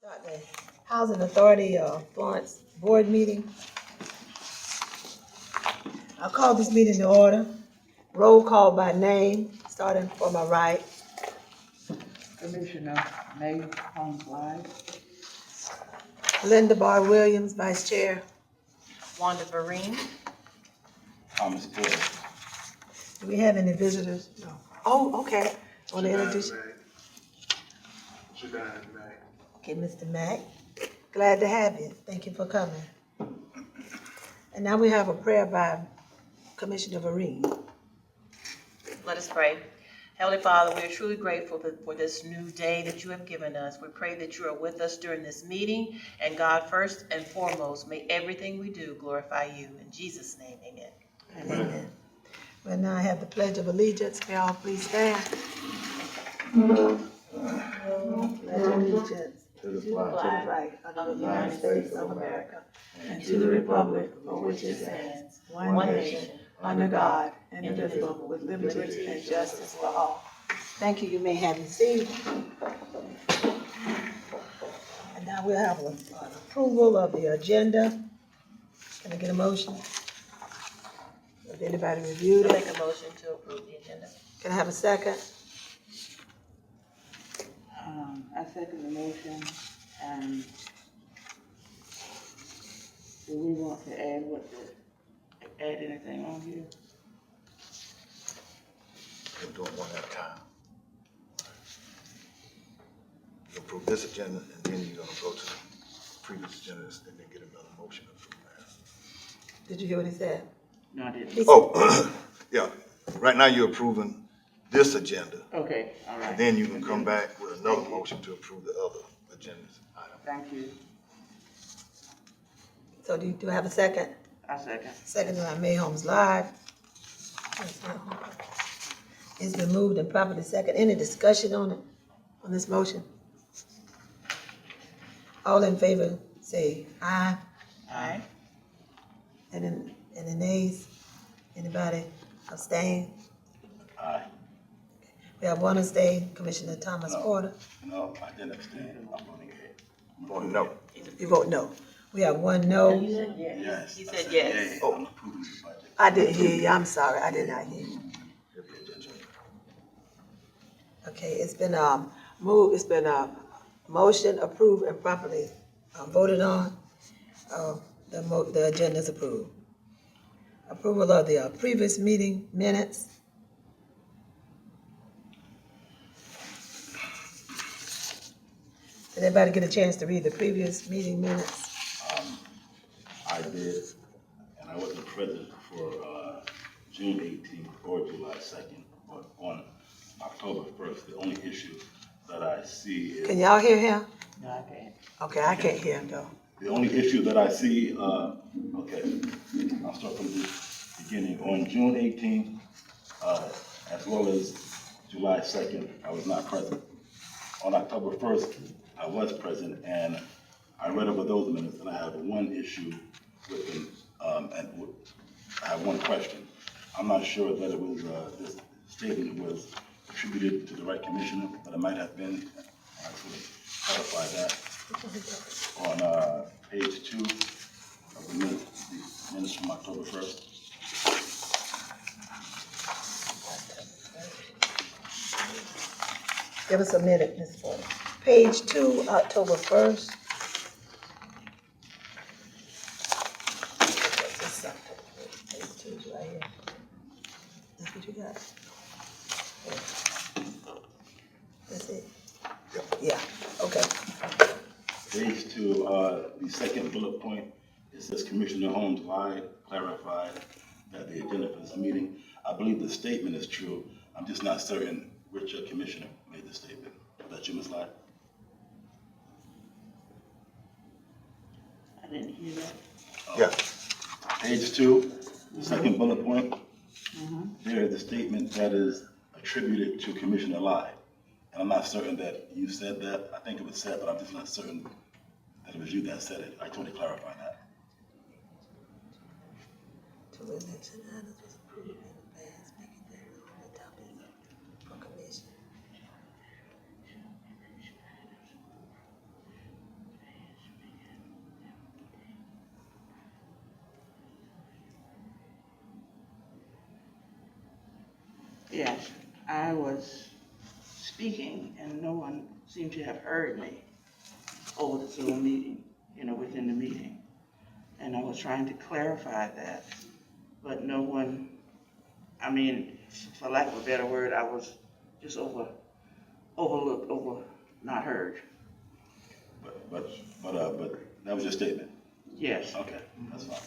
Start the Housing Authority Florence Board meeting. I'll call this meeting to order. Roll call by name, starting from my right. Commissioner May Holmes Live. Linda Barr Williams, Vice Chair. Wanda Vereen. Thomas Porter. Do we have any visitors? No. Oh, okay. Want to introduce? Okay, Mr. Mack. Glad to have you. Thank you for coming. And now we have a prayer by Commissioner Vereen. Let us pray. Heavenly Father, we are truly grateful for this new day that you have given us. We pray that you are with us during this meeting. And God, first and foremost, may everything we do glorify you. In Jesus' name, amen. Amen. Well, now I have the Pledge of Allegiance. May all please stand. Pledge of allegiance to the flag of the United States of America and to the republic for which it stands, one nation, under God, indivisible, with liberty and justice for all. Thank you. You may have your seat. And now we'll have an approval of the agenda. Can I get a motion? Has anybody reviewed I it? make a motion to approve the agenda. Can I have a second? I second the motion, and do we want to add anything on here? We're doing one at a time. You approve this agenda, and then you're gonna go to the previous agendas, and then get another motion approved. Did you hear what he said? No, I didn't. Oh, yeah. Right now, you're approving this agenda, Okay, all right. and then you can come back with another motion to approve the other agendas item. Thank you. So do I have a second? I second. Second by May Holmes Live. It's been moved and properly second. Any discussion on it, on this motion? All in favor, say aye. Aye. And the nays? Anybody abstain? Aye. We have one abstain, Commissioner Thomas Porter. No, I didn't abstain. I'm voting ahead. I'm voting no. You vote no. We have one no. You said yes. Yes. He I said yes. yay. Oh, I'm approving the budget. I didn't hear you. I'm sorry. I did not hear you. Okay, it's been moved, it's been motion approved and properly voted on. The agenda is approved. Approval of the previous meeting minutes. Did everybody get a chance to read the previous meeting minutes? I did, and I wasn't present for June 18th or July 2nd, but on October 1st, the only issue that I see is... Can y'all hear him? No, I can't. Okay, I can't hear him though. The only issue that I see, okay, I'll start from the beginning. On June 18th, as well as July 2nd, I was not present. On October 1st, I was present, and I read over those minutes, and I have one issue with them, and I have one question. I'm not sure that it was, this statement was attributed to the right commissioner, but it might have been. I just want to clarify that. On page 2 of the minutes from October 1st. Give us a minute, Ms. Porter. Page 2, October 1st. Page 2 is right here. That's what you got? That's it? Yeah, okay. Page 2, the second bullet point, it says Commissioner Holmes lied, clarified that the agenda for this meeting. I believe the statement is true. I'm just not certain which commissioner made the statement. Was that you, Ms. Lye? I didn't hear that. Yeah. Page 2, the second bullet point, there is a statement that is attributed to Commissioner Lye. And I'm not certain that you said that. I think it was said, but I'm just not certain that it was you that said it. I told you to clarify that. Two election items was approved in advance, making that on the topic for commission. Yes, I was speaking and no one seemed to have heard me over the Zoom meeting, within the meeting. And I was trying to clarify that, but no one, for lack of a better word, I was just overlooked, not heard. But that was your statement. Yes. Okay, that's fine.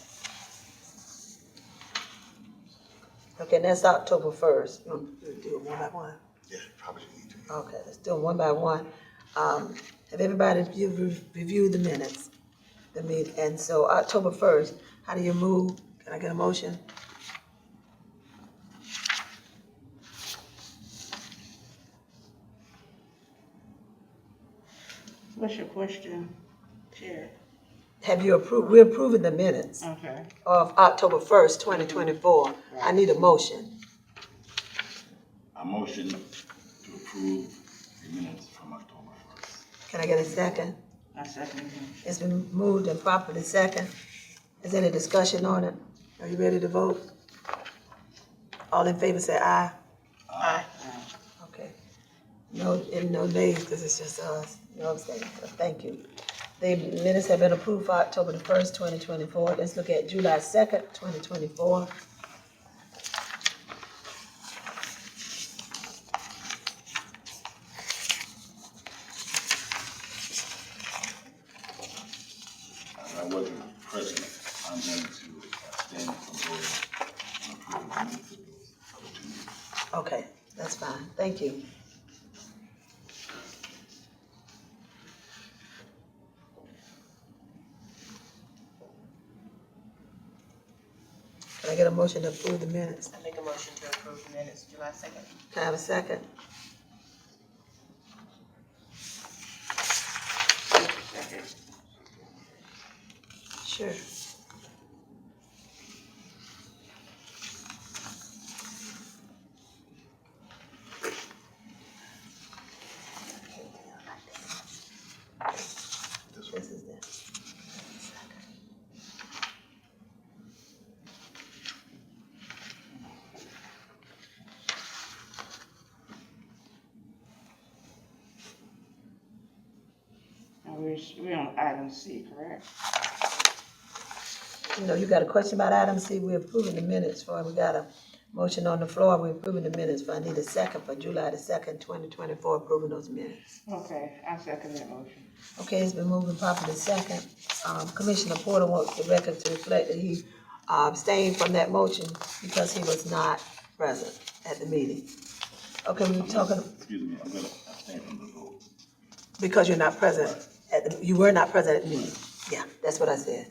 Okay, that's October 1st. You want to do it one by one? Yeah, probably need to. Okay, let's do them one by one. Have everybody reviewed the minutes? And so October 1st, how do you move? Can I get a motion? What's your question, Chair? Have you approved, we're approving the minutes Okay. of October 1st, 2024. I need a motion. I motion to approve the minutes from October 1st. Can I get a second? I second him. It's been moved and properly second. Is there any discussion on it? Are you ready to vote? All in favor say aye. Aye. Okay. No nays, because it's just us. No abstaining. Thank you. The minutes have been approved for October the 1st, 2024. Let's look at July 2nd, 2024. As I wasn't present, I'm going to abstain from voting on approving the minutes of those other 2 meetings. Okay, that's fine. Thank you. Can I get a motion to approve the minutes? I make a motion to approve the minutes, July 2nd. Can I have a second? Second. Sure. This is it. Now we're on item C, correct? You got a question about item C, we're approving the minutes for, we got a motion on the floor, we're approving the minutes for, I need a second for July the 2nd, 2024, approving those minutes. Okay, I second that motion. Okay, it's been moved and properly second. Commissioner Porter wants the record to reflect that he abstained from that motion because he was not present at the meeting. Okay, we were talking, Excuse me, I'm going to abstain from the vote. because you're not present you were not present at the meeting. Yeah, that's what I said.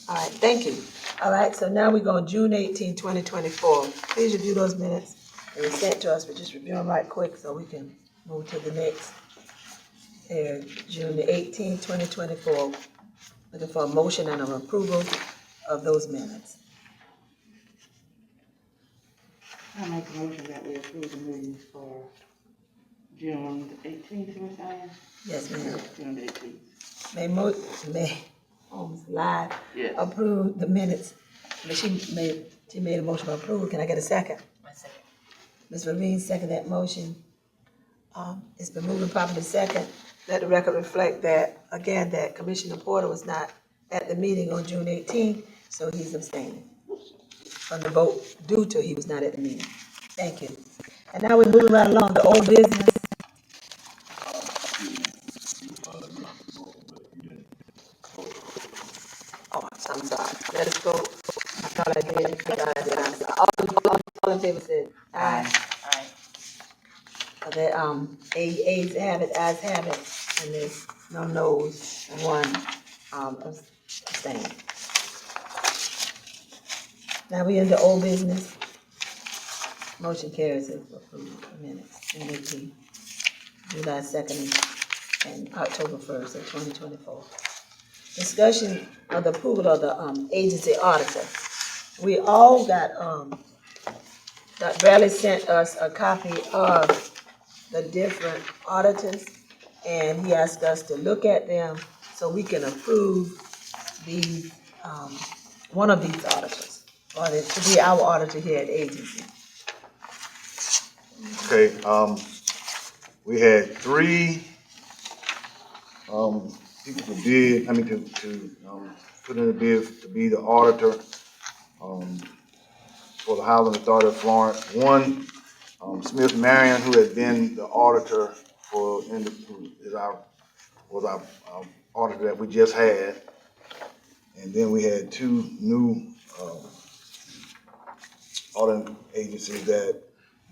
All right, thank you. All right, so now we go on June 18, 2024. Please review those minutes. They were sent to us, but just review them right quick so we can move to the next. June the 18th, 2024. Looking for a motion and an approval of those minutes. I make a motion that we approve the meetings for June the 18th, you were saying? Yes, ma'am. June the 18th. May Holmes live Yes. approve the minutes. But she made a motion to approve. Can I get a second? I second. Ms. Levine, second that motion. It's been moved and properly second. Let the record reflect that, again, that Commissioner Porter was not at the meeting on June 18th, so he's abstaining from the vote due to he was not at the meeting. Thank you. And now we're moving right along to old business. Oh, I'm sorry. Let us go. I thought I did. I thought I did. I'm sorry. All in favor said aye. Aye. Okay, ayes have it, ayes have it, and there's no noes, and one, abstain. Now we into old business. Motion carries to approve the minutes, June 18, July 2nd, and October 1st of 2024. Discussion of the approval of the, agency auditor. We all got, Dr. Bradley sent us a copy of the different auditors, and he asked us to look at them so we can approve these, one of these auditors, or to be our auditor here at the agency. Okay, we had three, people to bid, put in a bid to be the auditor, for the Housing Authority of Florence. One, Smith Marion, who had been the auditor was our auditor that we just had. And then we had two new, auditing agencies that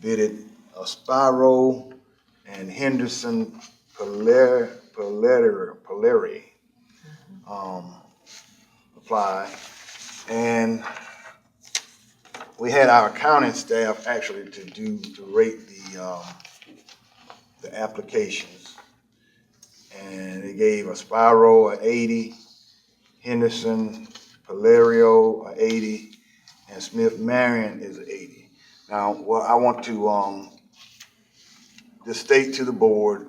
bidded, Spiro and Henderson Polari, apply. And we had our accounting staff actually to rate the applications. And they gave a Spiro an 80, Henderson Polario an 80, and Smith Marion is an 80. Now, what I want to just state to the board,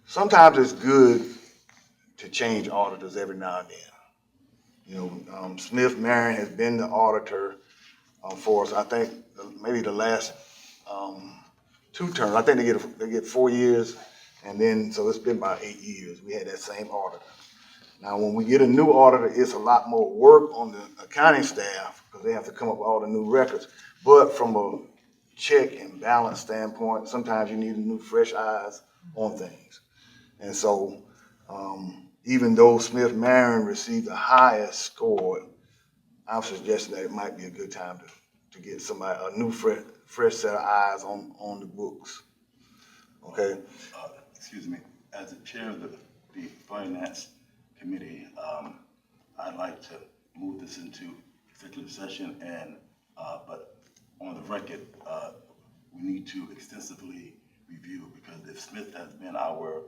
sometimes it's good to change auditors every now and then. You know, Smith Marion has been the auditor for us, I think, maybe the last two terms. I think they get 4 years, and then, so it's been about 8 years. We had that same auditor. Now, when we get a new auditor, it's a lot more work on the accounting staff because they have to come up with all the new records. But from a check and balance standpoint, sometimes you need new fresh eyes on things. And so, even though Smith Marion received the highest score, I'm suggesting that it might be a good time to get somebody, a new fresh set of eyes on the books. Okay? Excuse me, as the chair of the finance committee, I'd like to move this into executive session and, but on the record, we need to extensively review, because if Smith has been our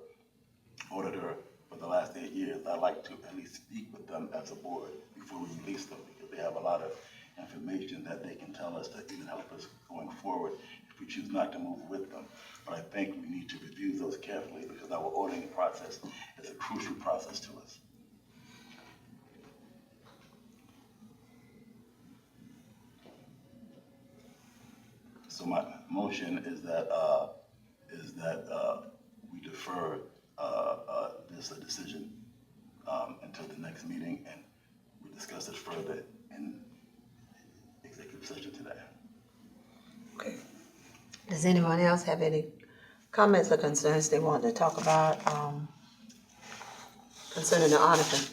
auditor for the last 8 years, I'd like to at least speak with them as a board before we release them, because they have a lot of information that they can tell us that even help us going forward if we choose not to move with them. But I think we need to review those carefully because our auditing process is a crucial process to us. So my motion is that we defer this decision until the next meeting, and we discuss it further in executive session today. Okay. Does anyone else have any comments or concerns they want to talk about concerning the auditor?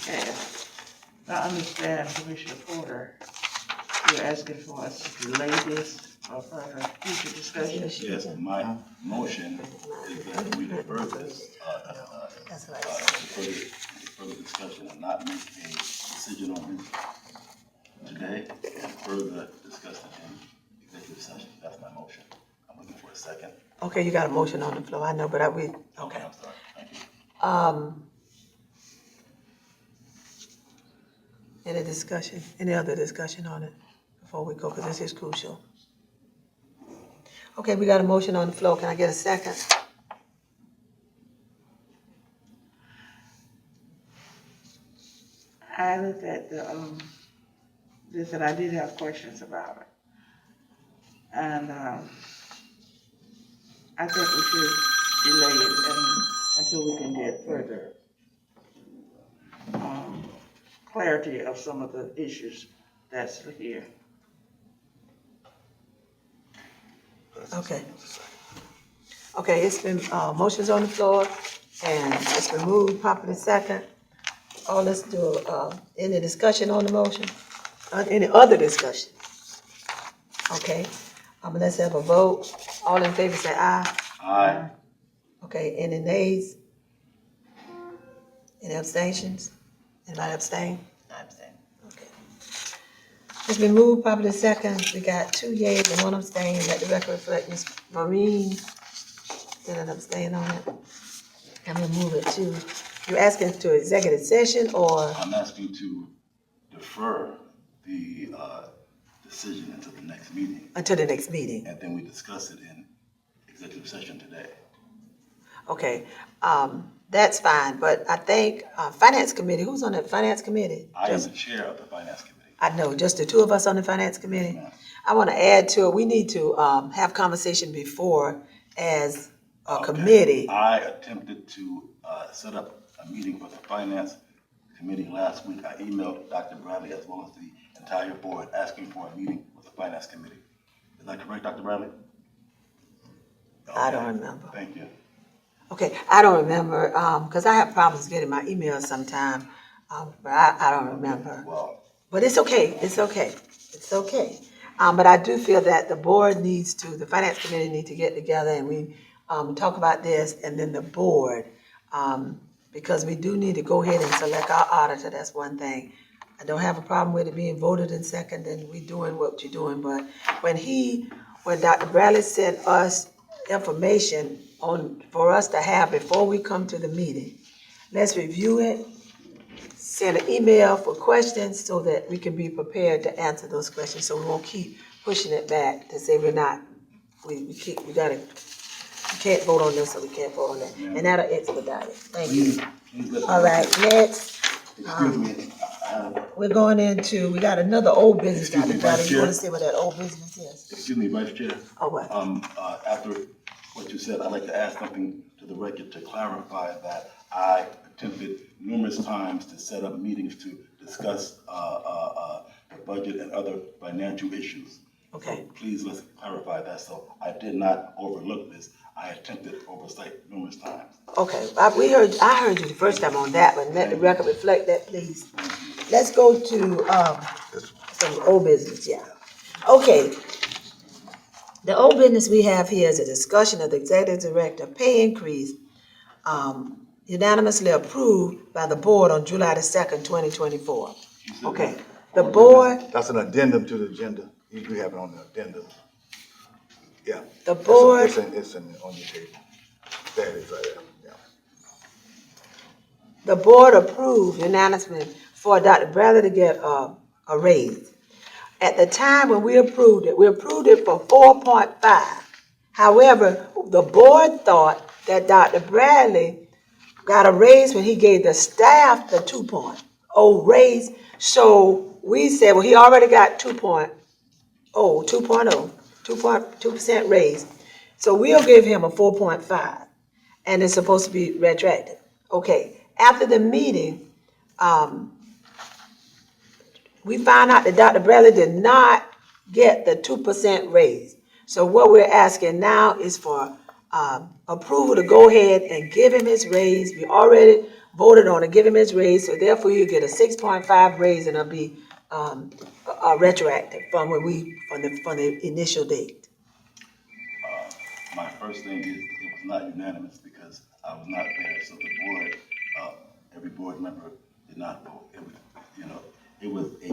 Yes. I understand, Commissioner Porter, you're asking for us to delay this for further future discussion. Yes, my motion is that we defer this That's what I further discussion and not make a decision on it today, and further discuss it in executive session. That's my motion. I'm looking for a second. Okay, you got a motion on the floor, I know, but okay. I'm sorry. Thank you. Any discussion, any other discussion on it before we go, because this is crucial. Okay, we got a motion on the floor, can I get a second? I looked at this and I did have questions about it. And I think we should delay it until we can get further clarity of some of the issues that's here. Okay. Okay, it's been, motions on the floor, and it's been moved, properly second. Oh, let's do, any discussion on the motion? Any other discussion? Okay, let's have a vote. All in favor say aye. Aye. Okay, any nays? Any abstentions? Anybody abstain? I abstain. Okay. It's been moved, properly second. We got 2 yeas and 1 abstain. Let the record reflect Ms. Maureen did an abstain on it. And we'll move it to, you're asking to executive session or? I'm asking to defer the decision until the next meeting, Until the next meeting. and then we discuss it in executive session today. Okay, that's fine, but I think, finance committee, who's on that finance committee? I am the chair of the finance committee. I know, just the two of us on the finance committee. Ma'am. I want to add to it, we need to have conversation before as a Okay. committee. I attempted to set up a meeting for the finance committee last week. I emailed Dr. Bradley as well as the entire board asking for a meeting with the finance committee. Is that correct, Dr. Bradley? I Okay. don't remember. Thank you. Okay, I don't remember, because I have problems getting my emails sometime, but I don't remember. Well, But it's okay, it's okay, it's okay. But I do feel that the board needs to, the finance committee need to get together and we talk about this, and then the board, because we do need to go ahead and select our auditor, that's one thing. I don't have a problem with it being voted in second and we doing what you're doing, but when Dr. Bradley sent us information for us to have before we come to the meeting, let's review it, send an email for questions so that we can be prepared to answer those questions, so we won't keep pushing it back to say we can't vote on this or we can't vote on that, and that'll expedite it. Thank you. please let All right, next, Excuse me. we're going into, we got another old business, Excuse me, Dr. Bradley. Vice You wanna Chair? say what that old business is? Excuse me, Vice Chair. Oh, what? After what you said, I'd like to add something to the record to clarify that I attempted numerous times to set up meetings to discuss the budget and other financial issues. Okay. So please let's clarify that. So I did not overlook this. I attempted oversight numerous times. Okay, I heard you the first time on that one, let the record reflect that, please. Let's go to, some old business, yeah. Okay. The old business we have here is a discussion of the executive director pay increase, unanimously approved by the board on July the 2nd, 2024. Okay, the board, That's an addendum to the agenda. You do have it on the addenda. Yeah. the board, It's on your table. There it is right there, yeah. the board approved unanimously for Dr. Bradley to get a raise. At the time when we approved it for 4.5. However, the board thought that Dr. Bradley got a raise when he gave the staff the 2.0 raise. So we said, well, he already got 2.2% raise. So we'll give him a 4.5, and it's supposed to be retroactive. Okay, after the meeting, we found out that Dr. Bradley did not get the 2% raise. So what we're asking now is for approval to go ahead and give him his raise. We already voted on to give him his raise, so therefore he'll get a 6.5 raise, and it'll be retroactive from the initial date. My first thing is it was not unanimous because I was not there. So the board, every board member did not vote. It was, it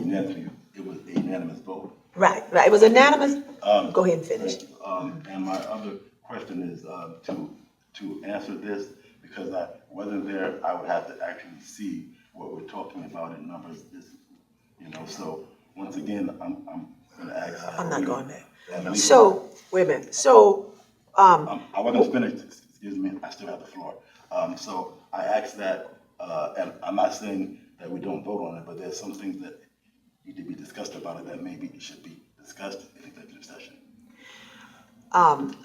was a unanimous vote. Right. It was unanimous. Go ahead and finish. And my other question is to answer this, because I wasn't there, I would have to actually see what we're talking about in numbers. So once again, I'm going to ask. I'm not going there. And So, wait a minute. So, I wasn't finished. Excuse me. I still have the floor. So I asked that, and I'm not saying that we don't vote on it, but there's some things that need to be discussed about it that maybe should be discussed in executive session.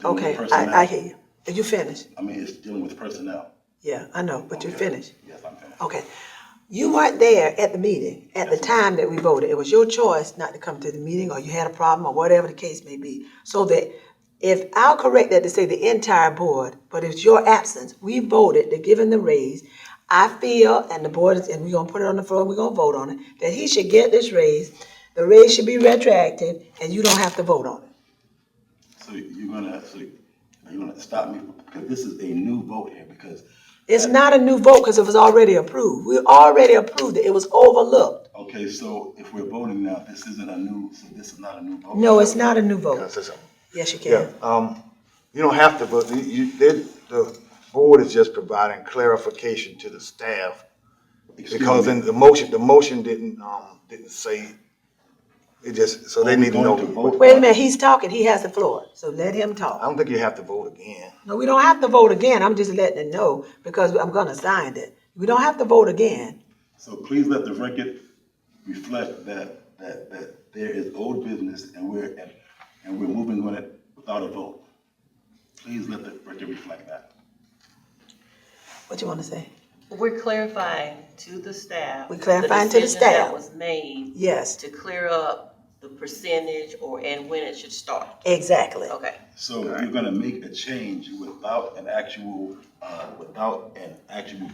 okay, I hear you. Did you finish? I mean, it's dealing with personnel. Yeah, I know, but you finished. Yes, I'm finished. Okay. You weren't there at the meeting, at the time that we voted. It was your choice not to come to the meeting, or you had a problem, or whatever the case may be. So that, if I'll correct that to say the entire board, but it's your absence, we voted to give him the raise. I feel, and the board is, and we're gonna put it on the floor, we're gonna vote on it, that he should get this raise. The raise should be retroactive, and you don't have to vote on it. So you're gonna stop me, because this is a new vote here, because. It's not a new vote because it was already approved. We already approved it. It was overlooked. Okay, so if we're voting now, this is not a new vote? No, it's not a new Can I vote. say something? Yes, you Yeah, can. you don't have to, but the board is just providing clarification to the staff, because in the motion didn't say, it just, so they need to know. Wait a minute, he's talking. He has the floor. So let him I talk. don't think you have to vote again. No, we don't have to vote again. I'm just letting it know because I'm gonna sign it. We don't have to vote again. So please let the record reflect that that there is old business and we're moving on it without a vote. Please let the record reflect that. What you want to say? We're clarifying to the staff. We're clarifying to the decision that staff. was made Yes, to clear up the percentage and when it should start. exactly. Okay. So you're gonna make a change without an actual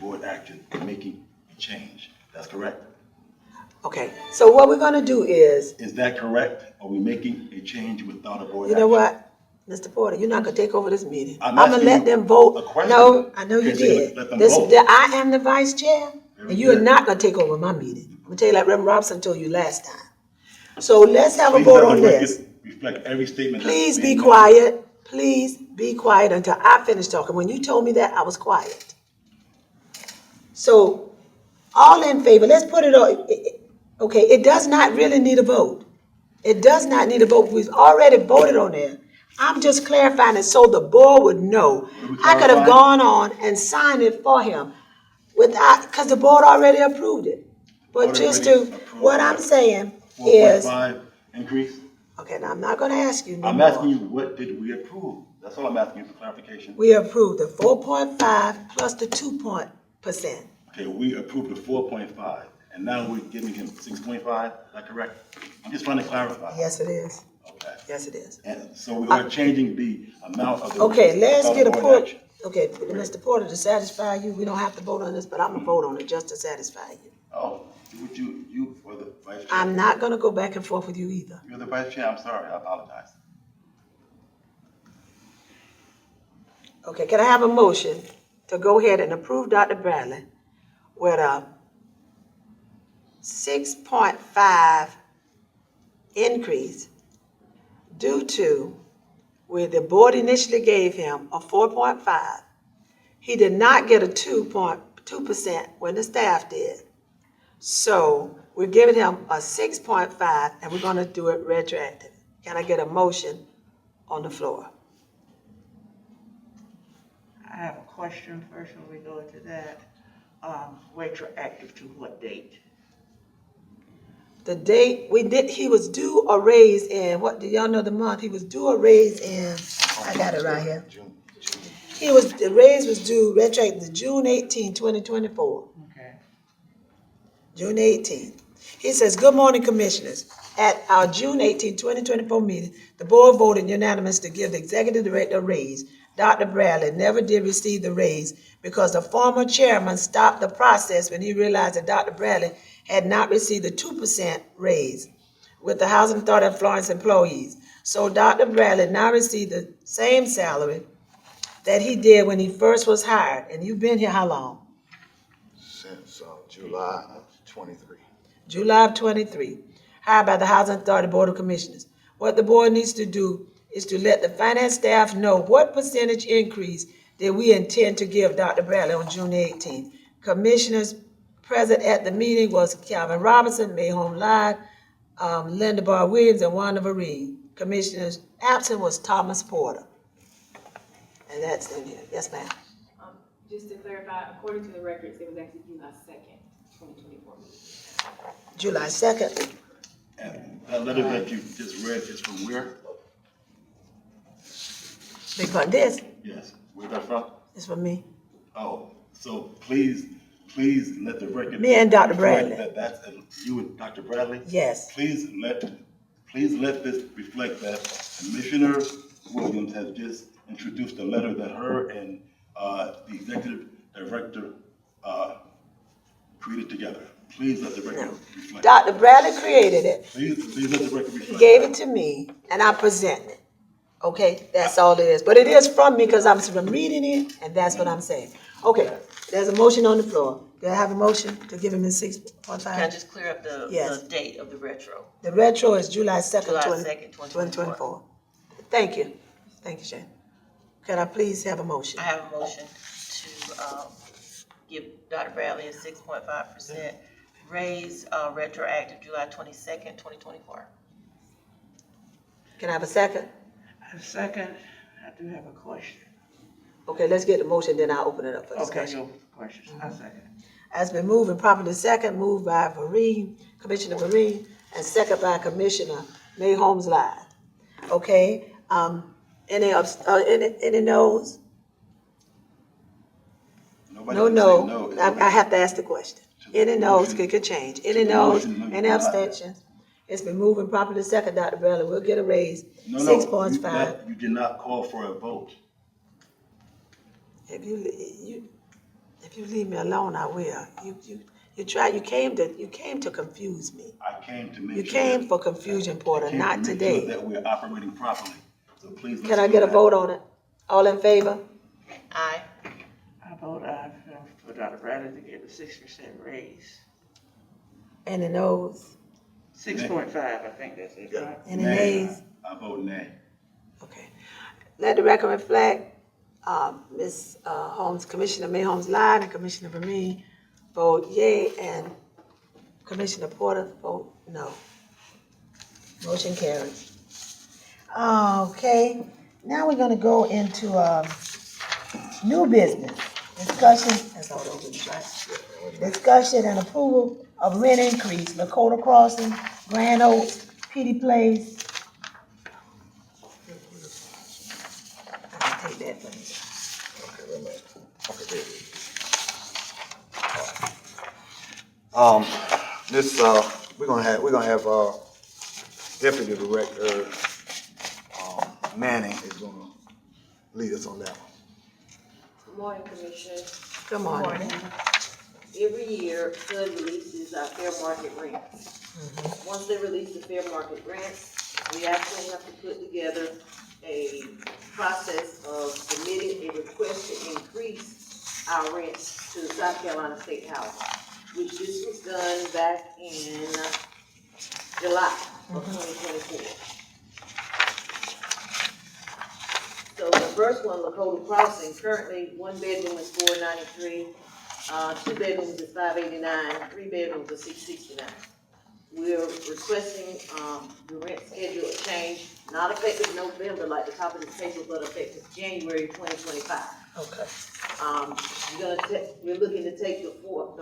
board action in making a change. That's correct? Okay, so what we're gonna do is, Is that correct? Are we making a change without a board action? you know what, Mr. Porter, you're not gonna take over this meeting. I'm I'm gonna asking let you them vote. a question. No, I know you Okay, so you're did. gonna let them This, vote. I am the vice chair, Very and you are good. not gonna take over my meeting. I'm gonna tell you like Reverend Robinson told you last time. So let's have a Please vote let on the this. record reflect every statement. that's Please be being made. quiet. Please be quiet until I finish talking. When you told me that, I was quiet. So, all in favor, let's put it on. Okay, it does not really need a vote. It does not need a vote. We've already voted on there. I'm just clarifying it so the board would know. I could have gone on and signed it for him without, because the board already approved it. But Board just already to, approved what that. I'm saying is, 4.5 increase? okay, now I'm not gonna ask you no I'm more. asking you, what did we approve? That's all I'm asking you for clarification. We approved the 4.5 plus the 2%. Okay, we approved the 4.5, and now we're giving him 6.5, is that correct? I'm just trying to clarify. Yes, it is. Okay, Yes, it is. and so we are changing the amount of the. Okay, let's without get a board port. action. Okay, Mr. Porter, to satisfy you, we don't have to vote on this, but I'm gonna vote on it just to satisfy you. Oh, you were the vice chair. I'm not gonna go back and forth with you either. You're the vice chair, I'm sorry, I apologize. Okay, can I have a motion to go ahead and approve Dr. Bradley with a 6.5 increase due to where the board initially gave him a 4.5. He did not get a 2% when the staff did. So we're giving him a 6.5 and we're gonna do it retroactive. Can I get a motion on the floor? I have a question first when we go into that. Retroactive to what date? The date he was due a raise in, what, do y'all know the month? He was due a raise in, I got it right here. June. The raise was due retroactive to June 18, 2024. Okay. June 18. He says, "Good morning, Commissioners. At our June 18, 2024 meeting, the board voted unanimous to give the executive director a raise. Dr. Bradley never did receive the raise because the former chairman stopped the process when he realized that Dr. Bradley had not received the 2% raise with the Housing Authority of Florence employees. So Dr. Bradley now received the same salary that he did when he first was hired." And you've been here how long? Since July of 23. July of 23, hired by the Housing Authority Board of Commissioners. What the board needs to do is to let the finance staff know what percentage increase that we intend to give Dr. Bradley on June 18th. Commissioners present at the meeting was Calvin Robinson, Mayholm Lyde, Linda Barr Williams, and Wanda Vereen. Commissioners absent was Thomas Porter. And that's in here. Yes, ma'am. Just to clarify, according to the records, it was actually July 2nd, 2024. July 2nd. And that letter that you just read is from where? Big part this Yes, where's that from? is for me. Oh, so please let the record. Me and Dr. reflect Bradley. That that's you and Dr. Bradley? Yes. Please let this reflect that Commissioner Williams has just introduced a letter that her and the executive director created together. Please let the record reflect. Dr. Bradley created it. Please let the record He reflect. gave it to me, and I presented it. Okay, that's all it is. But it is from me because I'm reading it, and that's what I'm saying. Okay, there's a motion on the floor. Do I have a motion to give him his Can I 6.5? just clear up Yes. the date of the retro? The retro is July 2nd, July 2nd, 2024. Thank you. Thank you, Shane. Can I please have a motion? I have a motion to give Dr. Bradley a 6.5% raise, retroactive July 22nd, 2024. Can I have a second? A second, I do have a question. Okay, let's get the motion, then I'll open it up for Okay, discussion. no questions. A second. Has been moved and properly second, moved by Vereen, Commissioner Vereen, and second by Commissioner May Holmes Live. Okay, any no's? Nobody No, didn't say no, It's I have to ask the question. Any no's motion. could change. Any To the no's, motion, no, any you're not. abstentions? It's been moved and properly second, Dr. Bradley, we'll get a raise, No, 6.5. you did not call for a vote. If you leave me alone, I will. You came to confuse me. I came to make You sure. came for confusion, Porter, not Make sure today. that we're operating properly, so please. Can I let's get do a that. vote on it? All in favor? Aye. I vote aye for Dr. Bradley to get a 6% raise. Any no's? 6.5, I think that's it, right? Any Nay. nays? I vote nay. Okay. Let the record reflect, Ms. Holmes, Commissioner May Holmes lied, and Commissioner Vermeer vote yea, and Commissioner Porter vote no. Motion carries. Okay, now we're gonna go into, new business. Discussion, that's all those ones, right? Discussion and approval of rent increase, Lakota Crossing, Grand Oaks, PD Place. I can take that for you. Okay, wait a minute. Okay, there it is. This, we're gonna have, Deputy Director, Manning is gonna lead us on that one. Good morning, Commissioners. Good morning. Every year, HUD releases our fair market rents. Once they release the fair market rents, we actually have to put together a process of submitting a request to increase our rents to the South Carolina State House, which this was done back in July of 2024. So the first one, Lakota Crossing, currently 1 bedroom is $493, 2 bedrooms is $589, 3 bedrooms is $669. We're requesting, the rent schedule change, not effective November like the top of the table, but effective January 2025. Okay. We're looking to take the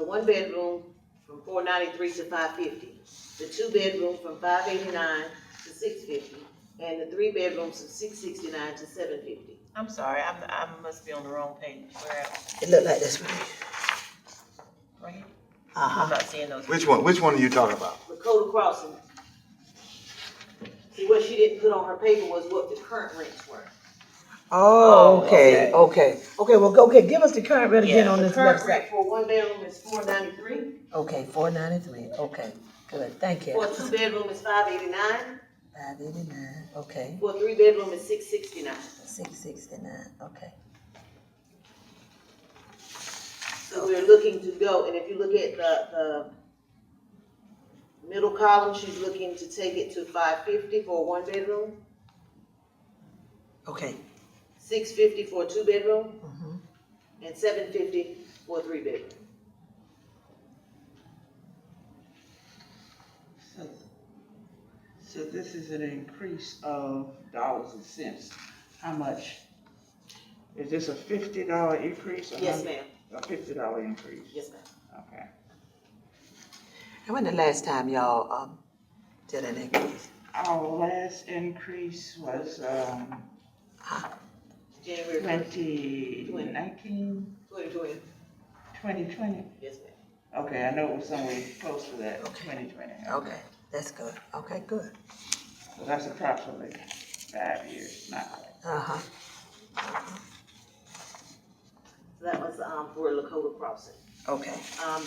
1 bedroom from $493 to $550, the 2 bedroom from $589 to $650, and the 3 bedrooms from $669 to $750. I'm sorry, I must be on the wrong page. Where else? It looked like this one. Right here? Uh-huh. I'm not seeing those. Which one are you talking about? Lakota Crossing. See, what she didn't put on her paper was what the current rents were. Oh, okay. okay. Give us the current rent again Yeah, on The this current website. rent for 1 bedroom is $493, Okay, $493, okay, good, thank you. for a 2 bedroom is $589, $589, okay, for a 3 bedroom is $669. $669, okay. So we're looking to go, and if you look at the middle column, she's looking to take it to $550 for a 1 bedroom, Okay. $650 for a 2 bedroom, Mhm. and $750 for a 3 bedroom. So this is an increase of dollars and cents. How much? Is this a $50 increase? Or Yes, ma'am. A $50 increase? Yes, ma'am. Okay. And when the last time y'all, did an increase? Our last increase was, January 2019, 2020. 2020. Yes, ma'am. Okay, I know it was somewhere close to that, 2020. Okay, that's good, okay, good. So that's approximately 5 years, not quite. Uh-huh. So that was, for Lakota Crossing. Okay,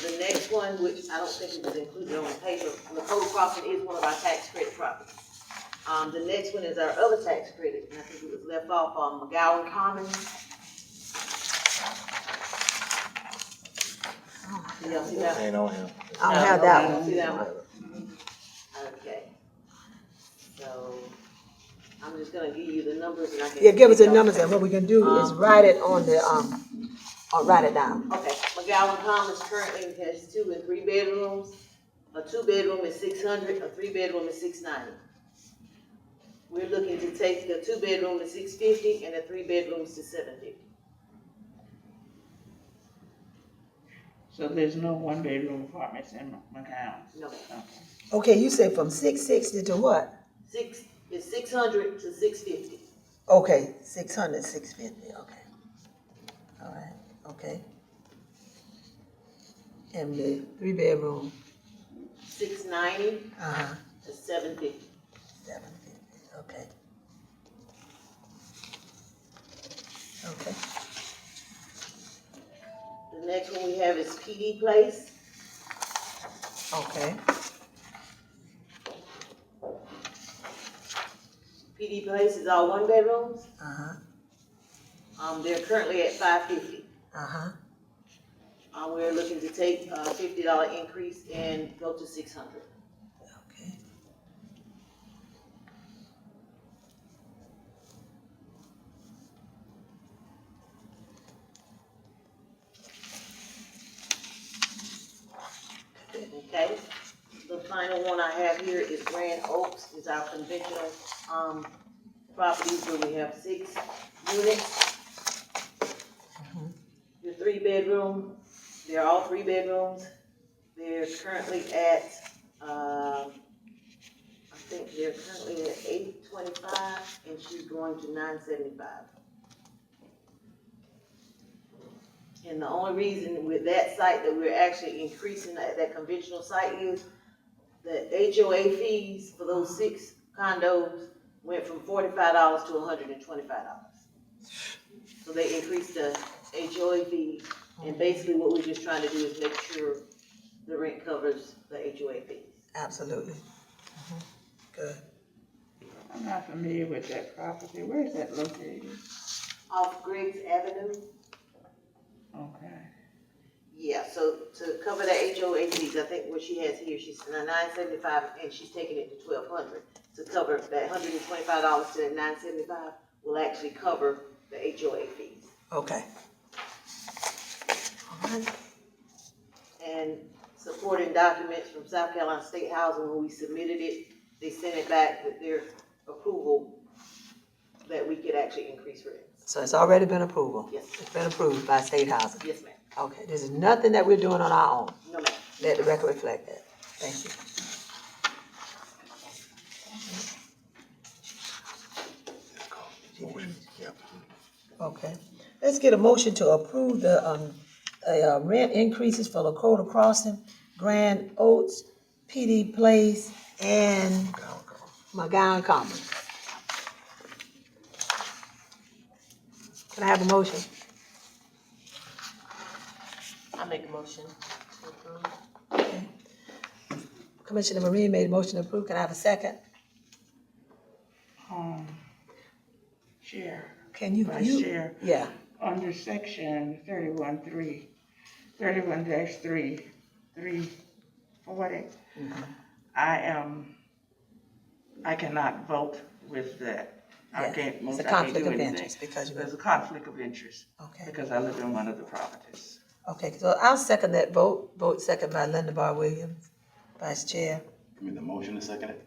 The next one, which I don't think it was included on the paper, Lakota Crossing is one of our tax credit properties. The next one is our other tax credit, and I think it was left off on McGowan Commons. Do y'all see that? Ain't on him. I don't have that Y'all one. see that one? Okay. So, I'm just gonna give you the numbers and I can. Yeah, give us the numbers, and what we can do is write it on the, write it down. Okay, McGowan Commons currently has 2 and 3 bedrooms. A 2 bedroom is $600, a 3 bedroom is $690. We're looking to take the 2 bedroom to $650 and the 3 bedrooms to $750. So there's no 1 bedroom apartments in McCown? No. Okay. Okay, you said from 660 to what? It's 600 to 650. Okay, 600, 650, okay. All right, okay. And the 3-bedroom, 690 uh-huh, to 750. 750, okay. Okay, The next one we have is PD Place. okay, PD Place is all 1-bedrooms. uh-huh, They're currently at 550. uh-huh. We're looking to take a $50 increase and go to 600. Okay. Okay? The final one I have here is Grand Oaks, is our conventional, properties where we have 6 units. The 3-bedroom, they're all 3 bedrooms. They're currently at, I think they're currently at $825, and she's going to $975. And the only reason with that site that we're actually increasing that conventional site is the HOA fees for those 6 condos went from $45 to $125. So they increased the HOA fees, and basically what we're just trying to do is make sure the rent covers the HOA fees. Absolutely. Good. I'm not familiar with that property. Where is that located? Off Griggs Avenue. Okay. Yeah, so to cover the HOA fees, I think what she has here, she's $975, and she's taking it to $1,200. To cover that $125 to that $975 will actually cover the HOA fees. Okay. All right. And supporting documents from South Carolina State Housing, when we submitted it, they sent it back with their approval that we could actually increase rent. So it's already been approved? Yes. It's been approved by State Housing? Yes, ma'am. Okay, this is nothing that we're doing on our own. No, ma'am. Let the record reflect that. Thank you. Okay, let's get a motion to approve the, rent increases for Lakota Crossing, Grand Oaks, PD Place, and McGowan Commons. Can I have a motion? I make a motion to approve. Okay. Commissioner Marine made a motion to approve. Can I have a second? Chair, Can you? Vice Chair. Yeah. Under section 31-3, 31-3, 340, I cannot vote with that. I Yeah, can't, it's most a I can't conflict do of anything. interest because you. There's a conflict of interest. Okay. Because I live in one of the properties. Okay, so I'll second that vote. Vote second by Linda Bar Williams, Vice Chair. Give me the motion to second it.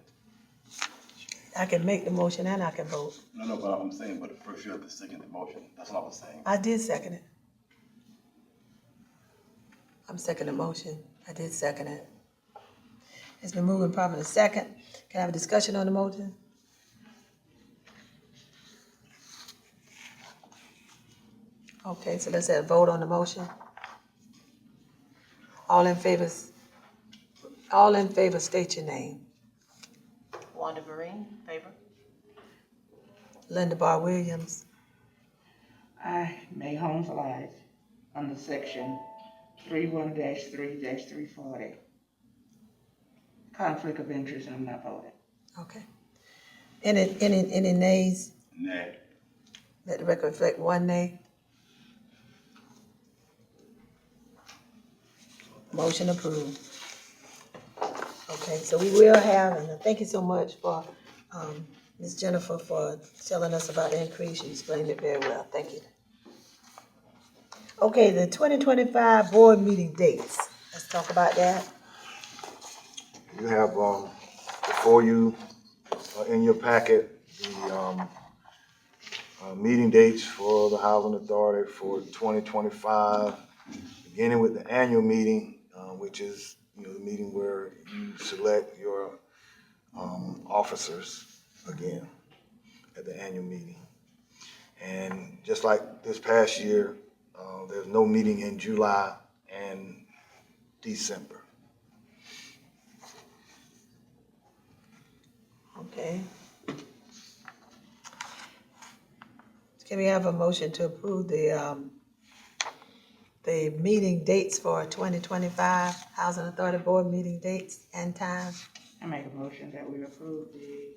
I can make the motion and I can vote. No, but I'm saying, but first you have to second the motion. That's what I was saying. I did second it. I'm seconding the motion. I did second it. It's been moved and properly second. Can I have a discussion on the motion? Okay, so let's have a vote on the motion. All in favor state your name. Wanda Marine, favor? Linda Bar Williams. I, May Holmes Live, under section 31-3-340. Conflict of interest, I'm not voting. Okay. Any nays? Nay. Let the record reflect 1 nay. Motion approved. Okay, so we will have, and thank you so much for, Ms. Jennifer, for telling us about the increase. You explained it very well. Thank you. Okay, the 2025 board meeting dates. Let's talk about that. You have, before you, in your packet, the, meeting dates for the Housing Authority for 2025, beginning with the annual meeting, which is the meeting where you select your officers again at the annual meeting. And just like this past year, there's no meeting in July and December. Okay. Can we have a motion to approve the meeting dates for 2025 Housing Authority Board meeting dates and times? I make a motion that we approve the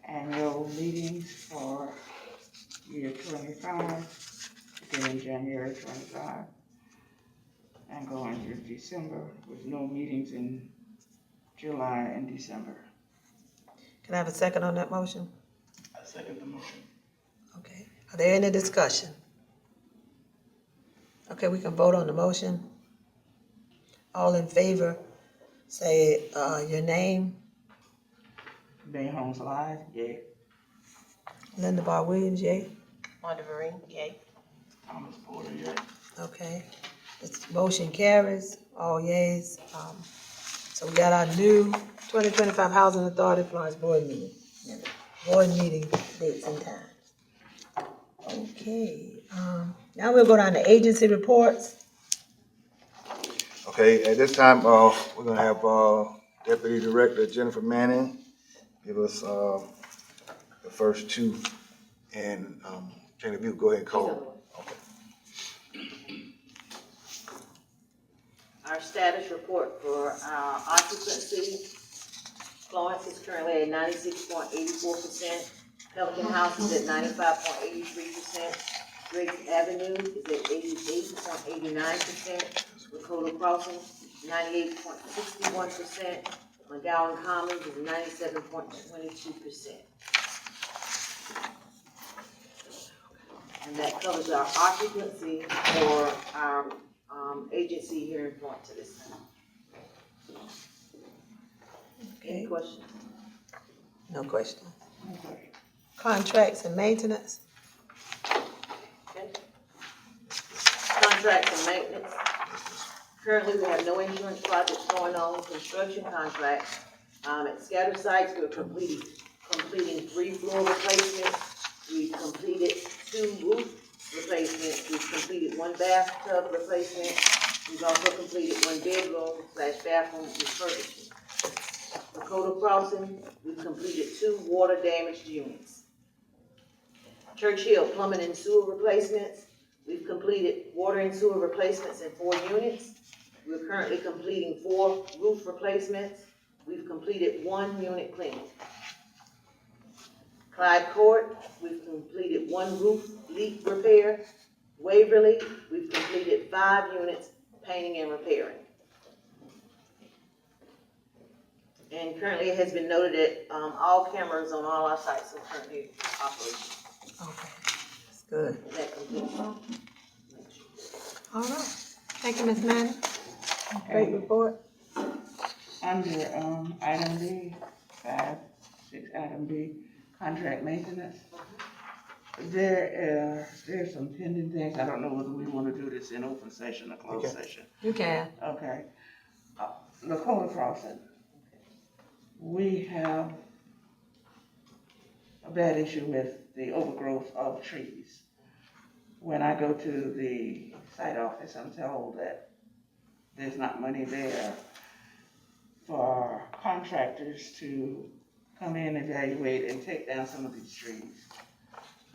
annual meetings for year 25, beginning January 25, and going through December with no meetings in July and December. Can I have a second on that motion? I second the motion. Okay. Are there any discussion? Okay, we can vote on the motion. All in favor, say your name. Bay Homes Live, yay. Linda Bar Williams, yay. Wanda Marine, yay. Thomas Porter, yay. Okay. This motion carries, all yays. So we got our new 2025 Housing Authority Florence Board meeting. Board meeting dates and times. Okay, now we'll go down to agency reports. Okay, at this time, we're gonna have Deputy Director Jennifer Manning give us the first two, and can you go ahead and call? Okay. Our status report for our occupancy, Florence is currently at 96.84%. Pelican House is at 95.83%. Drake Avenue is at 88.89%. Lakota Crossing, 98.61%. McGowan Commons is 97.22%. And that covers our occupancy for our agency here in Florence at this time. Any Okay, questions? no question. Okay. Contracts and maintenance. Okay. Contracts and maintenance. Currently, we have no insurance projects going on. Construction contracts. At scattered sites, we're completing 3 floor replacements. We've completed 2 roof replacements. We've completed 1 bathtub replacement. We've also completed 1 bedroom/bathroom refurbishment. Lakota Crossing, we've completed 2 water damaged units. Church Hill plumbing and sewer replacements. We've completed water and sewer replacements in 4 units. We're currently completing 4 roof replacements. We've completed 1 unit cleaning. Clyde Court, we've completed 1 roof leak repair. Waverly, we've completed 5 units painting and repairing. And currently it has been noted that all cameras on all our sites are currently operational. Okay, that's good. That completes. All right, thank you, Ms. Manning. Great report. Under item B, 5.6 item B, contract maintenance. There's some pending things. I don't know whether we want to do this in open session or closed session. You can. Okay. Lakota Crossing. We have a bad issue with the overgrowth of trees. When I go to the site office, I'm told that there's not money there for contractors to come in, evaluate, and take down some of these trees.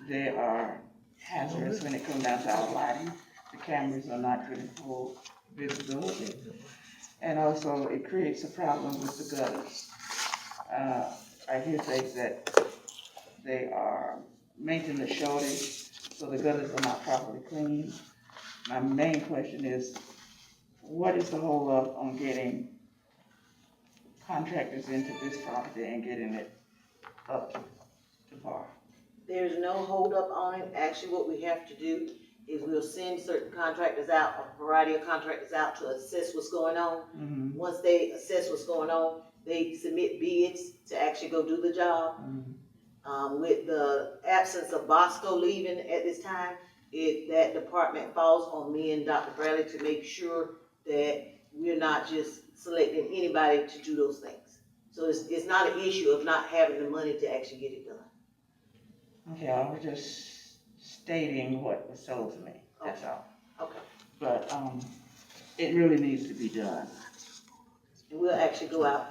They are hazardous when it comes down to our lighting. The cameras are not getting full visibility. And also, it creates a problem with the gutters. I hear things that they are maintenance shortage, so the gutters are not properly cleaned. My main question is, what is the hold up on getting contractors into this property and getting it up to par? There's no holdup on it. Actually, what we have to do is we'll send certain contractors out, a variety of contractors out to assess what's going on. Mm-hmm. Once they assess what's going on, they submit bids to actually go do the job. Mm-hmm. With the absence of Bosco leaving at this time, that department falls on me and Dr. Bradley to make sure that we're not just selecting anybody to do those things. So it's not an issue of not having the money to actually get it done. Okay, I was just stating what was told to me, that's all. Okay. But, it really needs to be done. And we'll actually go out,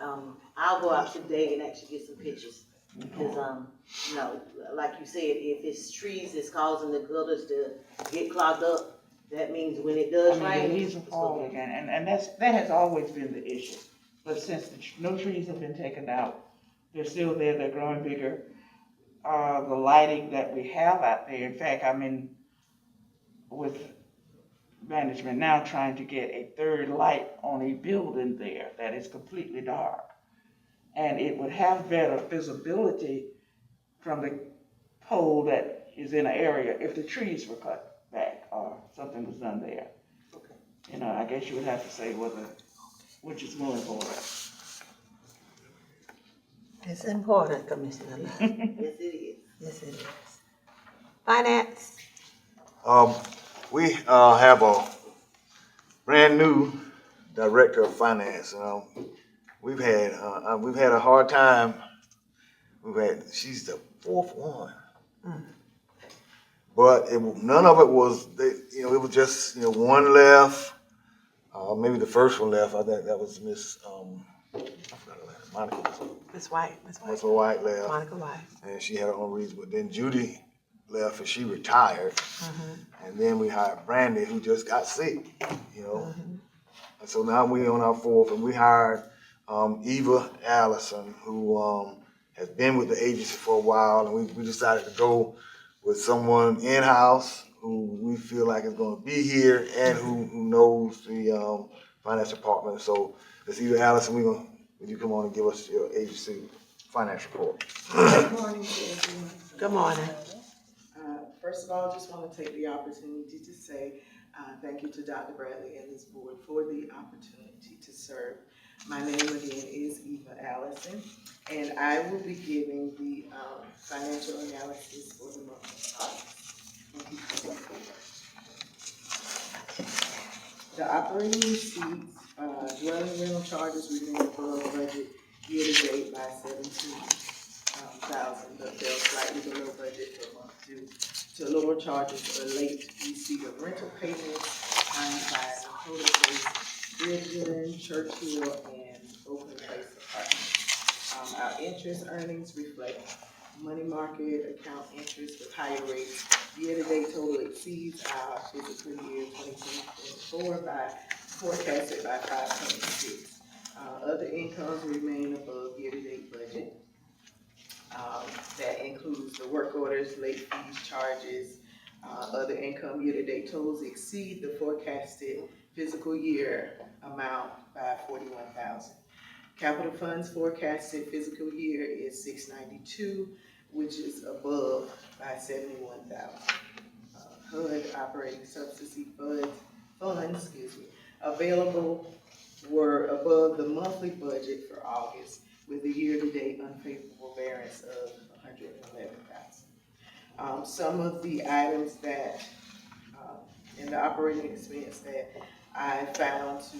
I'll go out today and actually get some pictures. Because, you know, like you said, if it's trees that's causing the gutters to get clogged up, that means when it does I mean, rain. the leaves are falling, and that has always been the issue. But since no trees have been taken out, they're still there, they're growing bigger. The lighting that we have out there, in fact, I'm in with management now trying to get a third light on a building there that is completely dark. And it would have better visibility from the pole that is in an area if the trees were cut back or something was done there. Okay. You know, I guess you would have to say which is more important. It's important, Commissioner Love. Yes, it is. Yes, it is. Finance? We have a brand new director of finance. We've had a hard time. She's the fourth one, but none of it was. It was just one left. Maybe the first one left. I think that was Miss. I forgot her name. Monica. Miss White. Miss White left. Monica White. And she had her own reason. But then Judy left and she retired. And then we hired Brandy, who just got sick, And so now we on our fourth, and we hired Eva Allison, who has been with the agency for a while, and we decided to go with someone in-house who we feel like is going to be here and who knows the finance department. So Ms. Eva Allison, would you come on and give us your agency finance report? Good morning to everyone. Good morning. First of all, I just want to take the opportunity to say thank you to Dr. Bradley and this board for the opportunity to serve. My name again is Eva Allison, and I will be giving the financial analysis for the month of August 2024. The operating receipts, dwelling rental charges remain above budget year to date by 17,000, but fell slightly below budget for month due to lower charges or late receipt of rental payments timed by Dakota Place, Bridgeland, Churchill, and Oakland Place apartments. Our interest earnings reflect money market account interest with higher rates. Year-to-date total exceeds our fiscal year 2024 forecasted by 5.6. Other incomes remain above year-to-date budget. That includes the work orders, late fees, charges. Other income year-to-date totals exceed the forecasted fiscal year amount by 41,000. Capital funds forecasted fiscal year is 692, which is above by 71,000. HUD operating subsidy funds, available were above the monthly budget for August, with a year-to-date unfavorable variance of 111,000. Some of the items that in the operating expense that I found to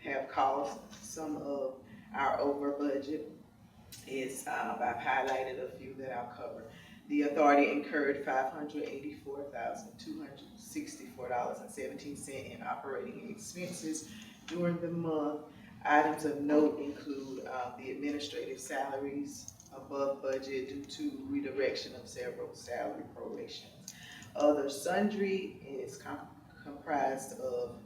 have caused some of our over budget is I've highlighted a few that I'll cover. The authority incurred $584,264.17 in operating expenses during the month. Items of note include the administrative salaries above budget due to redirection of several salary prorations. Other sundry is comprised of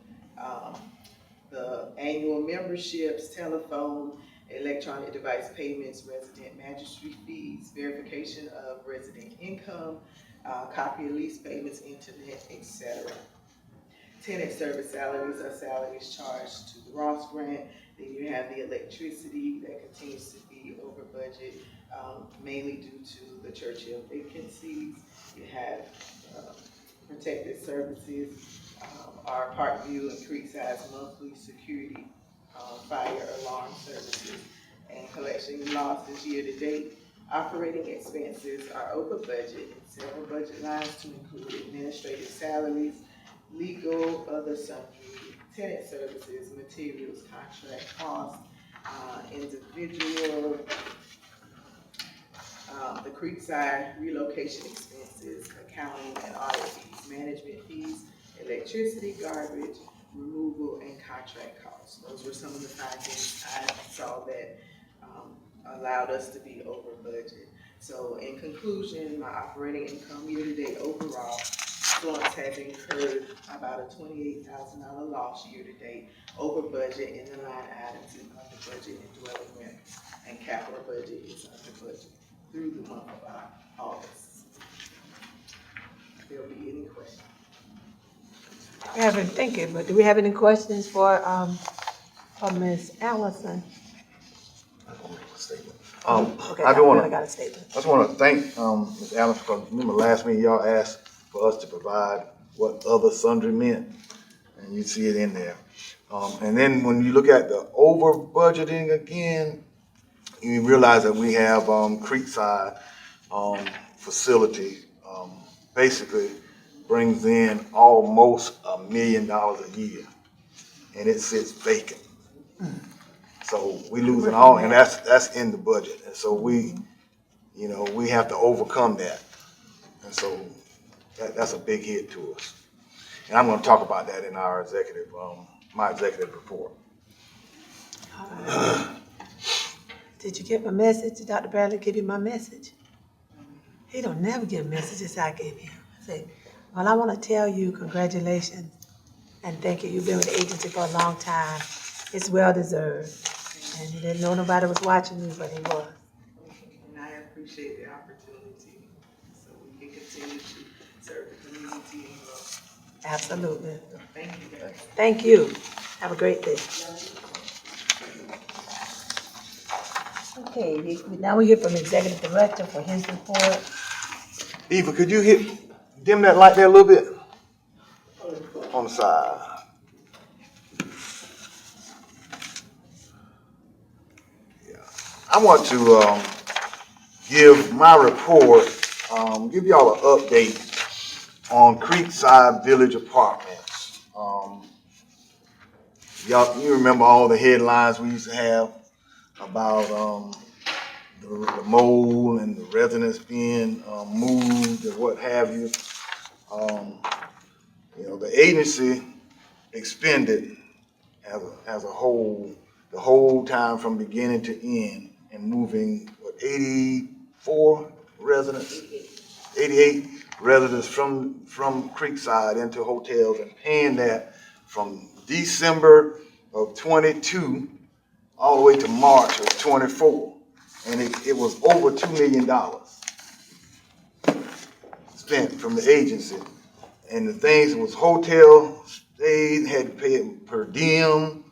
the annual memberships, telephone, electronic device payments, resident magistrate fees, verification of resident income, copy of lease payments, internet, etc. Tenant service salaries are salaries charged to the Ross grant. Then you have the electricity that continues to be over budget, mainly due to the Churchill vacancies. You have protected services, our Parkview and Creekside monthly security, fire alarm services, and collection losses year to date. Operating expenses are over budget in several budget lines to include administrative salaries, legal, other sundry, tenant services, materials, contract costs, individual, the Creekside relocation expenses, accounting and audit fees, management fees, electricity, garbage, removal, and contract costs. Those were some of the findings I saw that allowed us to be over budget. So in conclusion, my operating income year-to-date overall, Florence has incurred about a $28,000 loss year-to-date over budget in the line items and under budget and dwelling rent, and capital budget is under budget through the month of August. If there'll be any questions. Thank you, but do we have any questions for Ms. Allison? Okay, I do got a statement. I just want to thank Ms. Allen, because remember last meeting y'all asked for us to provide what other sundry meant, and you see it in there. And then when you look at the over budgeting again, you realize that we have Creekside facility basically brings in almost $1 million a year, and it sits vacant. So we losing all, and that's in the budget, and so we have to overcome that, and so that's a big hit to us. And I'm going to talk about that in our my executive report. Did you get my message? Did Dr. Bradley give you my message? He don't never give messages I give him. I say, well, I want to tell you congratulations and thank you. You've been with the agency for a long time. It's well deserved. And you didn't know nobody was watching you, but he was. And I appreciate the opportunity so we can continue to serve the community and grow. Absolutely. Thank you guys. Thank you. Have a great day. Okay, now we hear from the Executive Director for his report. Eva, could you dim that light there a little bit? On the side. Yeah. I want to give my report, give y'all an update on Creekside Village Apartments. You remember all the headlines we used to have about the mold and the residents being moved and what have you. The agency expended as a whole, the whole time from beginning to end, and moving 88 residents from Creekside into hotels, and paying that from December of 22 all the way to March of 24. And it was over $2 million spent from the agency. And the things was hotel stays, had to pay per diem,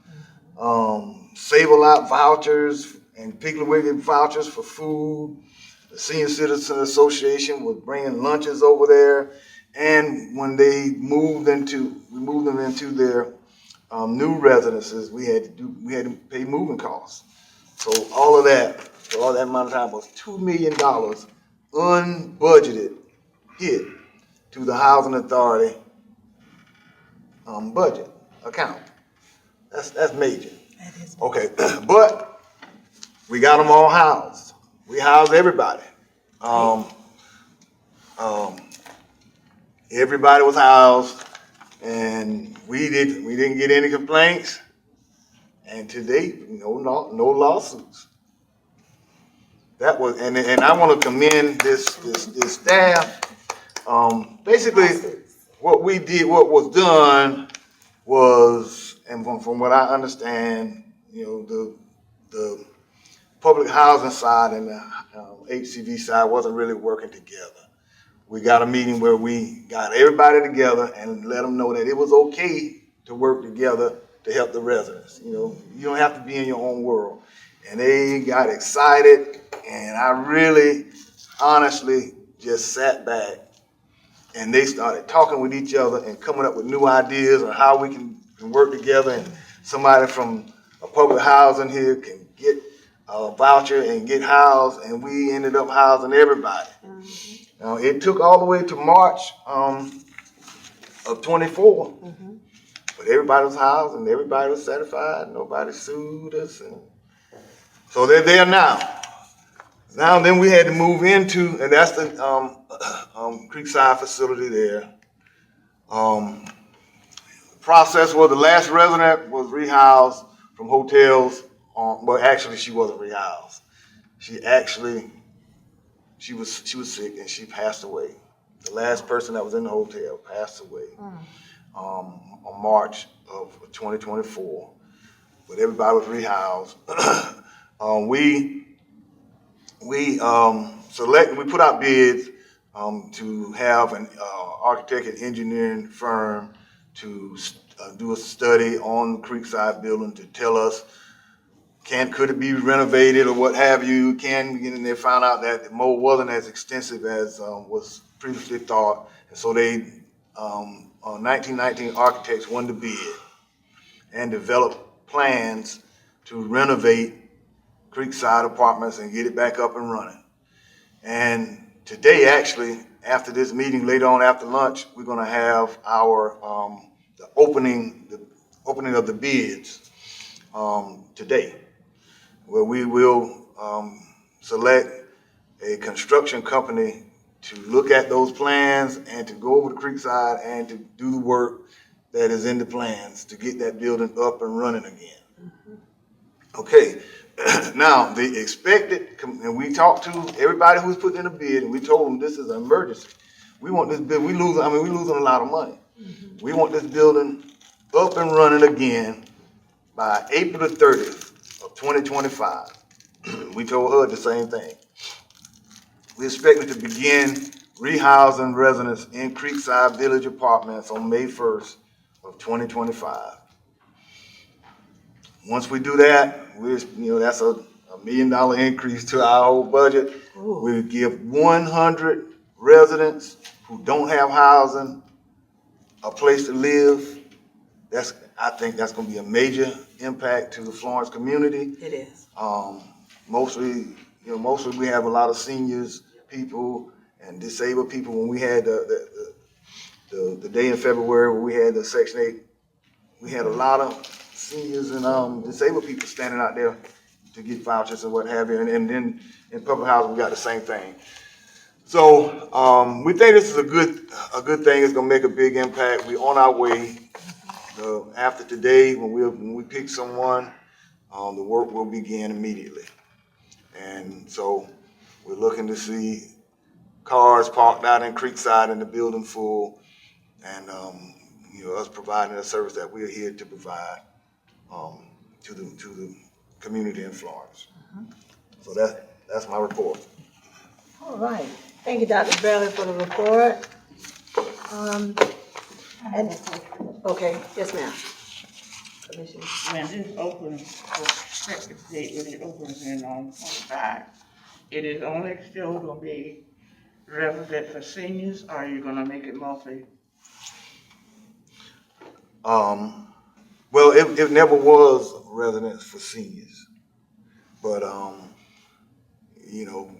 Save-A-Lot vouchers, and Piggly Wiggly vouchers for food. The Senior Citizen Association was bringing lunches over there. And when we moved them into their new residences, we had to pay moving costs. So all of that, for all that amount of time, was $2 million unbudgeted hit to the Housing Authority budget account. That's major. That is Okay, but we got them all housed. We housed everybody. Everybody was housed, and we didn't get any complaints. And to date, no lawsuits. That was, and I want to commend this staff. Basically, what was done was, and from what I understand, the public housing side and the HCV side wasn't really working together. We got a meeting where we got everybody together and let them know that it was okay to work together to help the residents. You don't have to be in your own world. And they got excited, and I really, honestly, just sat back, and they started talking with each other and coming up with new ideas on how we can work together. And somebody from a public housing here can get a voucher and get housed, and we ended up housing everybody. It took all the way to March of 24 But everybody was housed and everybody was satisfied. Nobody sued us. And so they're there now. Now then we had to move into, and that's the Creekside facility there. Process was the last resident was rehoused from hotels. Well, actually, she wasn't rehoused. She was sick and she passed away. The last person that was in the hotel passed away on March of 2024. But everybody was rehoused. We put out bids to have an architect and engineering firm to do a study on the Creekside building to tell us could it be renovated or what have you. And they found out that the mold wasn't as extensive as was previously thought. And so 1919 architects won the bid and developed plans to renovate Creekside Apartments and get it back up and running. And today, actually, after this meeting, later on after lunch, we're going to have our the opening of the bids today, where we will select a construction company to look at those plans and to go over to Creekside and to do the work that is in the plans to get that building up and running again. Okay, now the expected, and we talked to everybody who's putting in a bid, and we told them this is an emergency. We want this building. We're losing a lot of money. We want this building up and running again by April the 30th of 2025. We told her the same thing. We expected to begin rehousing residents in Creekside Village Apartments on May 1st of 2025. Once we do that, that's a $1 million increase to our whole budget. We give 100 residents who don't have housing a place to live. I think that's going to be a major impact to the Florence community. It is. Mostly we have a lot of seniors, people, and disabled people. When we had the day in February where we had the Section 8, we had a lot of seniors and disabled people standing out there to get vouchers and what have you. And then in public housing, we got the same thing. So we think this is a good thing. It's going to make a big impact. We're on our way. After today, when we pick someone, the work will begin immediately. And so we're looking to see cars parked out in Creekside and the building full, and us providing a service that we're here to provide to the community in Florence. So that's my report. All right. Thank you, Dr. Bailey, for the report. Okay, yes, ma'am. Commissioner. When this opens, expected date when it opens in 25, it is only still gonna be resident for seniors, or are you gonna make it multi? Well, it never was residence for seniors, but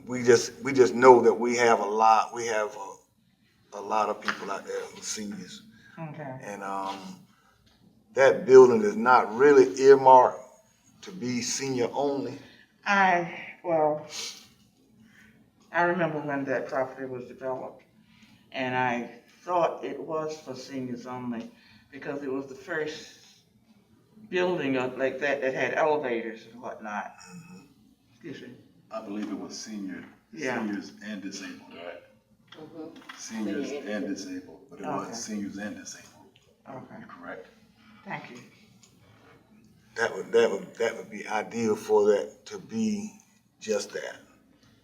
we just know that we have a lot of people out there who are seniors. Okay. And that building is not really earmarked to be senior only. I remember when that property was developed, and I thought it was for seniors only because it was the first building like that had elevators and whatnot. Excuse me. I believe it was seniors and disabled, right? Seniors and disabled, but it was seniors and disabled. Okay. You're correct. Thank you. That would be ideal for that to be just that.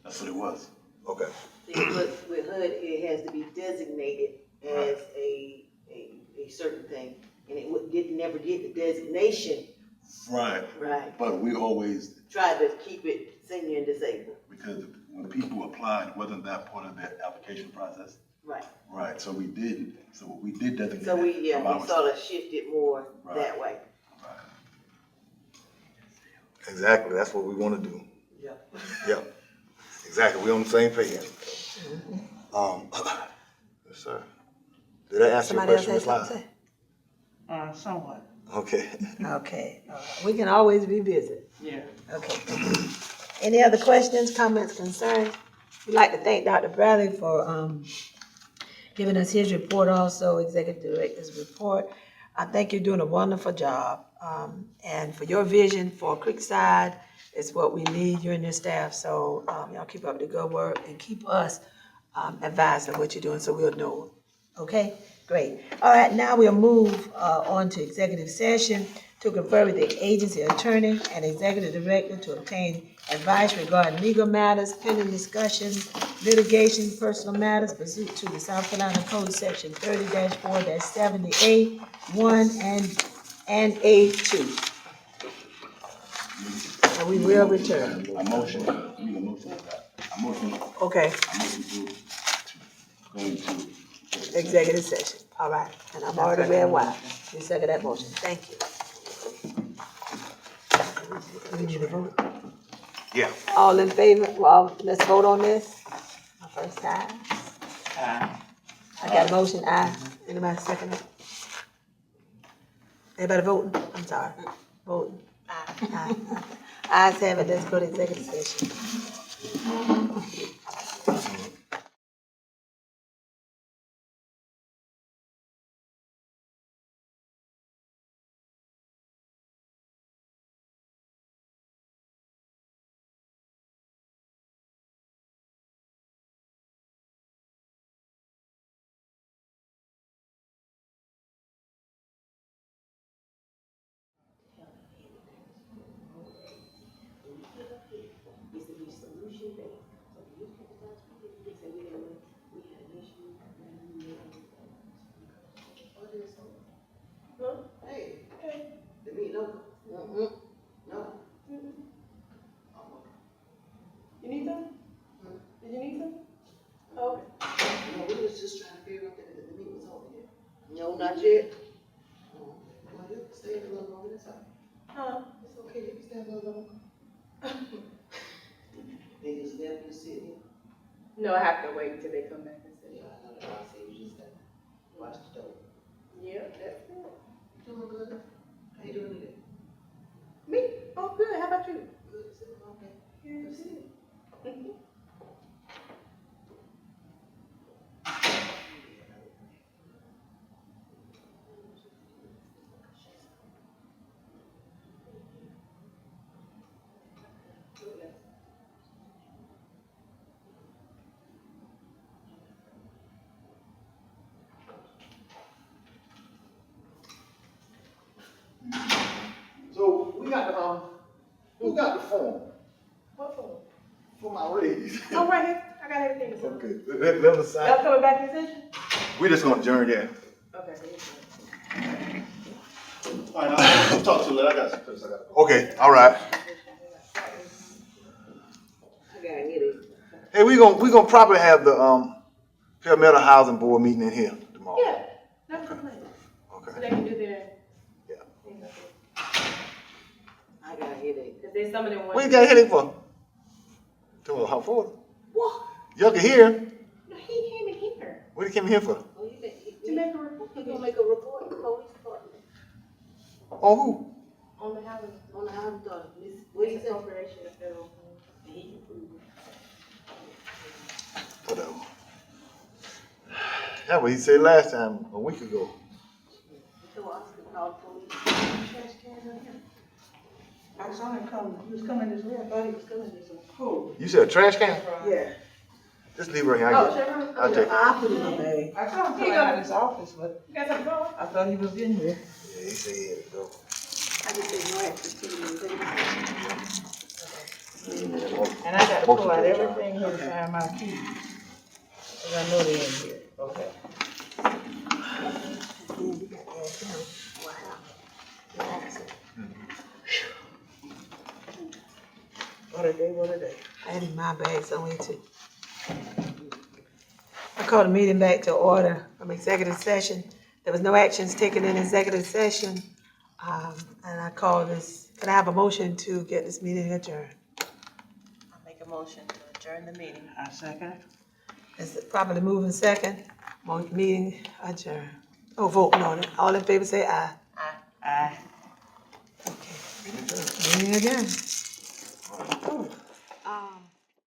That's what it was. Okay. See, with HUD, it has to be designated as a certain thing, and it never get the designation. Right. Right. But we always Try to keep it senior and disabled. because when people applied, wasn't that part of their application process? Right. Right. So we did designate. So we it from our sort of shifted more that way. Right. Exactly. That's what we want to do. Yeah. Yep. Exactly. We're on the same page. Yes, sir. Did I answer your Somebody else question, has Ms. something to Lyle? say? Somewhat, Okay. Okay, we can always revisit. yeah. Okay. Any other questions, comments, concerns? We'd like to thank Dr. Bradley for giving us his report, also Executive Director's report. I think you're doing a wonderful job, and for your vision for Creekside is what we need, you and your staff. So y'all keep up the good work and keep us advised of what you're doing so we'll know. Okay, great. All right, now we'll move on to executive session to confer with the agency attorney and executive director to obtain advice regarding legal matters, pending discussions, litigation, personal matters pursuant to the South Carolina Code Section 30-4-70A 1 and A2. And we will return. I motion, you need a motion for that. I motion Okay, to go into. executive session. All right, and I've already read why. You second that motion. Thank you. We need a vote. Yeah. All in favor? Well, let's vote on this. My first time. I got a motion, aye. Anybody second it? Everybody voting? I'm sorry. Voting. Aye. Ayes have it. Let's go to executive session. You need some? Did you need some? Okay. No, we was just trying to figure out that the meeting was over yet. No, not yet. Well, you can stay a little longer, that's all. Huh? It's okay, you can stay a little longer. They just left you sitting here. No, I have to wait until they come back and say. Yeah, I know that, I say you just gotta watch the door. Yeah, that's good. You doing good? How you doing today? Me? Oh, good. How about you? Good, okay. Good to see you. So we got who got the form What for? for my raise? Oh, right here. I got everything. to sign. Okay, let us sign. Y'all coming back in session? We're just gonna adjourn, yeah. Okay. All right, I'll talk to you later. I got some place I got to go. Okay, all right. I gotta get it. Hey, we gonna probably have the Palmetto Housing Board meeting in here tomorrow. Yeah, that's the plan. So Okay. they can do their. Yeah. I got a headache. Because there's some of them. What you got a headache for? How for? What? Y'all can hear. No, he came in here What you came here for? Oh, you to make a report. You gonna make a report to the police department On who? On the housing. on the house authority? What do you say? Appropriation of federal funds. And he approved it. Whatever. That's what he said last time, a week ago. So Oscar called police. Trash can right here. I saw him come, he was coming this way, I thought he was coming this way. Who? You said a trash can? Yeah. Just leave it right here. Oh, I'll get it. Chevron? I'll take it. I put it in my bag. I saw him coming out of his office, but You got something going? I thought he was in here. Yeah, he said he had to go. I just said no access to the And I got to pull out everything here to find my keys. Cause I know they're in here. Okay. What a day, what a day. I had in my bag somewhere too. I call the meeting back to order from executive session. There was no actions taken in executive session. And I call this, can I have a motion to get this meeting adjourned? I'll make a motion to adjourn the meeting. I second it. Is it properly moving second? Meeting adjourned. Oh, vote on it. All in favor say aye. Aye. Meeting again. Um,